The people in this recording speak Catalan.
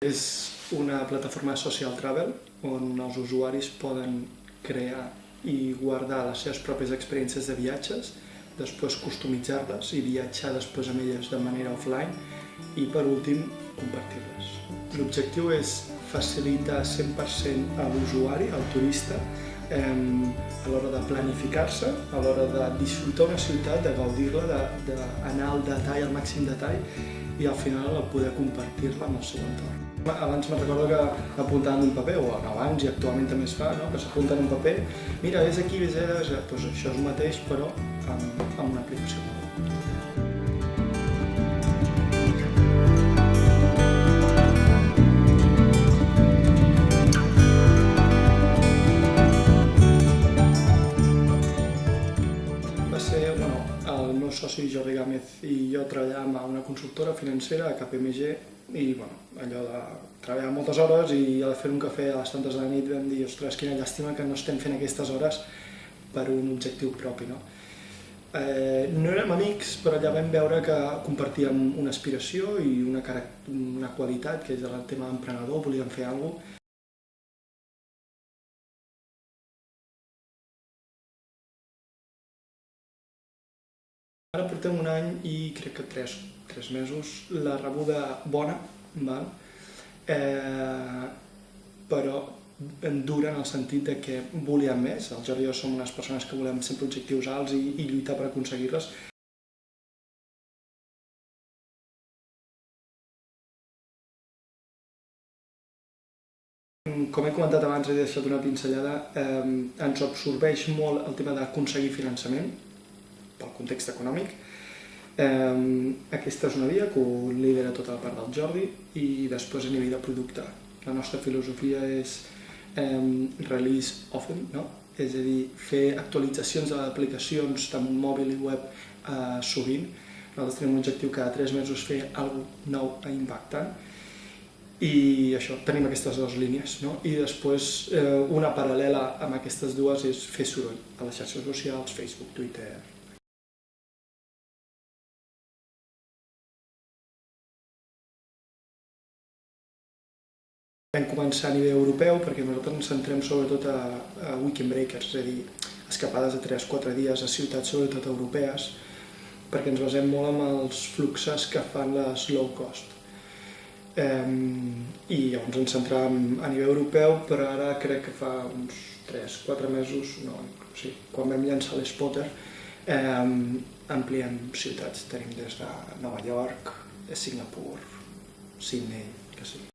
És una plataforma de social travel on els usuaris poden crear i guardar les seves pròpies experiències de viatges, després customitzar-les i viatjar després amb elles de manera offline i, per últim, compartir-les. L'objectiu és facilitar 100% a l'usuari, al turista, a l'hora de planificar-se, a l'hora de disfrutar una ciutat, de gaudir-la, d'anar al detall, al màxim detall, i al final poder compartir-la amb el seu entorn. Abans me'n recordo que apuntaven un paper, o abans i actualment també es fa, que s'apunten un paper, mira, vés aquí, vés allà, doncs això és el mateix, però amb una aplicació mòbil. El meu soci Jordi Gámez i jo treballàvem a una consultora financera, a KPMG, i allò de treballar moltes hores i de fer un cafè a les tantes de la nit vam dir, ostres, quina llàstima que no estem fent aquestes hores per un objectiu propi. No érem amics, però allà vam veure que compartíem una aspiració i una qualitat, que és el tema emprenedor, volíem fer alguna cosa. Ara portem un any i crec que 3 mesos, la rebuda bona, però dura en el sentit que volíem més. El Jordi i jo som unes persones que volem sempre objectius alts i lluitar per aconseguir-les. Com he comentat abans, he deixat una pinzellada, ens absorbeix molt el tema d'aconseguir finançament, pel context econòmic. Aquesta és una via que ho lidera tota la part del Jordi, i després a nivell de producte. La nostra filosofia és release often, és a dir, fer actualitzacions d'aplicacions tant mòbil i web sovint. Nosaltres tenim un objectiu cada 3 mesos fer alguna cosa nou i impactant, i això, tenim aquestes dues línies. I després una paral·lela amb aquestes dues és fer soroll a les xarxes socials, Facebook, Twitter. Vam començar a nivell europeu perquè nosaltres ens centrem sobretot a weekend breakers, és a dir, escapades de 3-4 dies a ciutats sobretot europees, perquè ens basem molt en els fluxes que fan les low cost. I llavors ens centràvem a nivell europeu, però ara crec que fa uns 3-4 mesos, quan vam llançar l'Spotter, ampliem ciutats. Tenim des de Nova York, Singapur, Sydney, que sí.